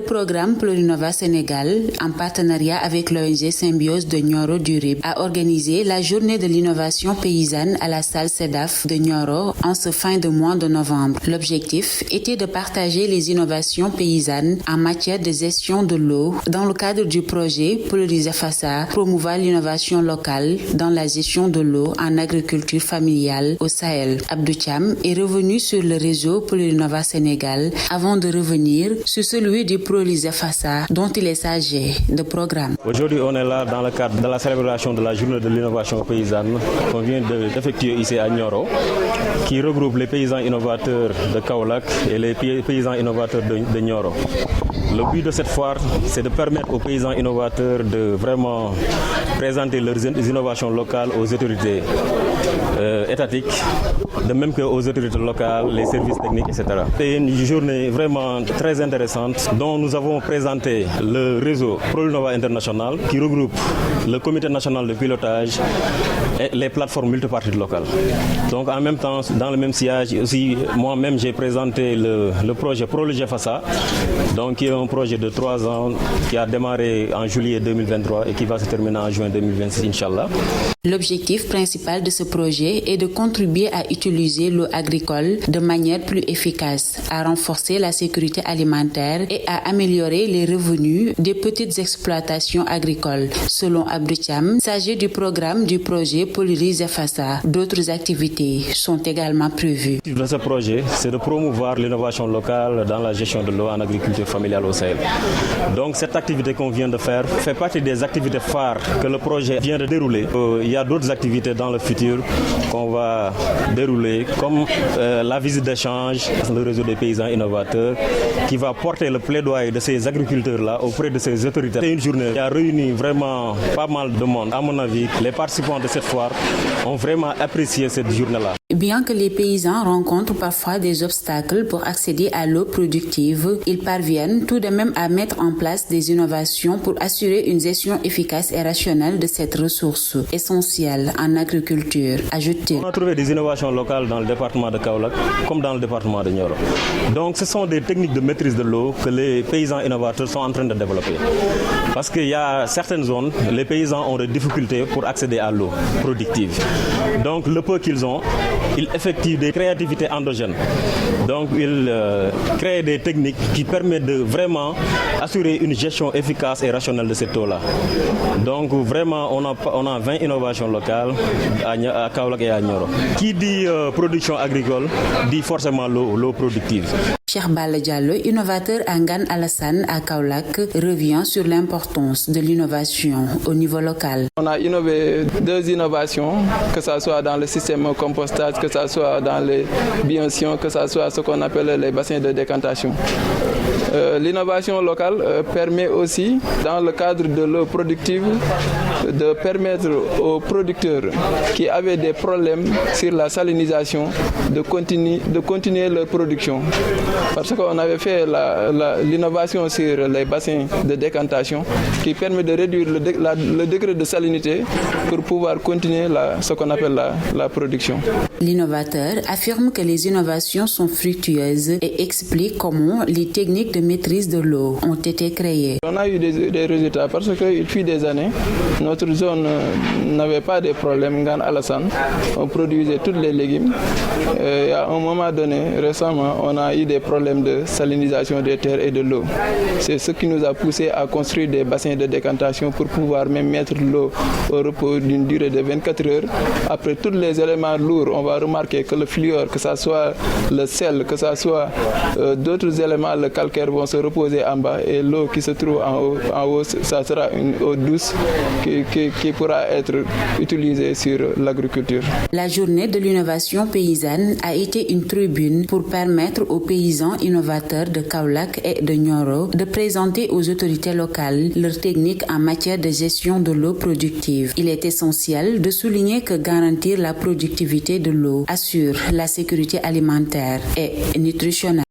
Le programme Plurinova Sénégal, en partenariat avec l'ONG Symbiose de Nioro du Rip, a organisé la journée de l'innovation paysanne à la salle CEDAF de Nioro en ce fin de mois de novembre. L'objectif était de partager les innovations paysannes en matière de gestion de l'eau dans le cadre du projet Polariser Fassa, promouvoir l'innovation locale dans la gestion de l'eau en agriculture familiale au Sahel. Abdou Thiam est revenu sur le réseau Plurinova Sénégal avant de revenir sur celui du Polariser Fassa dont il est chargé de programme. Aujourd'hui, on est là dans le cadre de la célébration de la journée de l'innovation paysanne qu'on vient d'effectuer ici à Nioro, qui regroupe les paysans innovateurs de Kaolack et les paysans innovateurs de Nioro. Le but de cette foire, c'est de permettre aux paysans innovateurs de vraiment présenter leurs innovations locales aux autorités étatiques, de même qu'aux autorités locales, les services techniques, etc. C'est une journée vraiment très intéressante dont nous avons présenté le réseau Plurinova International qui regroupe le comité national de pilotage et les plateformes multipartites locales. Donc en même temps, dans le même sillage, aussi moi-même j'ai présenté le projet Polariser Fassa, donc qui est un projet de 3 ans qui a démarré en juillet 2023 et qui va se terminer en juin 2026, Inch'Allah. L'objectif principal de ce projet est de contribuer à utiliser l'eau agricole de manière plus efficace, à renforcer la sécurité alimentaire et à améliorer les revenus des petites exploitations agricoles. Selon Abdou Thiam, chargé du programme du projet Polariser Fassa, d'autres activités sont également prévues. L'objectif de ce projet, c'est de promouvoir l'innovation locale dans la gestion de l'eau en agriculture familiale au Sahel. Donc cette activité qu'on vient de faire fait partie des activités phares que le projet vient de dérouler. Il y a d'autres activités dans le futur qu'on va dérouler, comme la visite d'échange, le réseau des paysans innovateurs, qui va porter le plaidoyer de ces agriculteurs-là auprès de ces autorités. C'est une journée qui a réuni vraiment pas mal de monde. À mon avis, les participants de cette foire ont vraiment apprécié cette journée-là. Bien que les paysans rencontrent parfois des obstacles pour accéder à l'eau productive, ils parviennent tout de même à mettre en place des innovations pour assurer une gestion efficace et rationnelle de cette ressource essentielle en agriculture, ajoute-t-il. On a trouvé des innovations locales dans le département de Kaolack comme dans le département de Nioro. Donc ce sont des techniques de maîtrise de l'eau que les paysans innovateurs sont en train de développer. Parce qu'il y a certaines zones, les paysans ont des difficultés pour accéder à l'eau productive. Donc le peu qu'ils ont, ils effectuent des créativités endogènes. Donc ils créent des techniques qui permettent de vraiment assurer une gestion efficace et rationnelle de cette eau-là. Donc vraiment, on a 20 innovations locales à Kaolack et à Nioro. Qui dit production agricole dit forcément l'eau productive. Cheikh Balla Diallo, innovateur à Ngane Alassane à Kaolack, revient sur l'importance de l'innovation au niveau local. On a innové 2 innovations, que ce soit dans le système compostage, que ce soit dans les biotions, que ce soit ce qu'on appelle les bassins de décantation. L'innovation locale permet aussi, dans le cadre de l'eau productive, de permettre aux producteurs qui avaient des problèmes sur la salinisation de continuer leur production. Parce qu'on avait fait l'innovation sur les bassins de décantation qui permet de réduire le degré de salinité pour pouvoir continuer ce qu'on appelle la production. L'innovateur affirme que les innovations sont fructueuses et explique comment les techniques de maîtrise de l'eau ont été créées. On a eu des résultats parce que depuis des années, notre zone n'avait pas de problème. Ngane Alassane, on produisait tous les légumes. Et à un moment donné, récemment, on a eu des problèmes de salinisation des terres et de l'eau. C'est ce qui nous a poussé à construire des bassins de décantation pour pouvoir même mettre l'eau au repos d'une durée de 24 heures. Après tous les éléments lourds, on va remarquer que le fluor, que ce soit le sel, que ce soit d'autres éléments, le calcaire vont se reposer en bas et l'eau qui se trouve en haut, ça sera une eau douce qui pourra être utilisée sur l'agriculture. La journée de l'innovation paysanne a été une tribune pour permettre aux paysans innovateurs de Kaolack et de Nioro de présenter aux autorités locales leurs techniques en matière de gestion de l'eau productive. Il est essentiel de souligner que garantir la productivité de l'eau assure la sécurité alimentaire et nutritionnelle.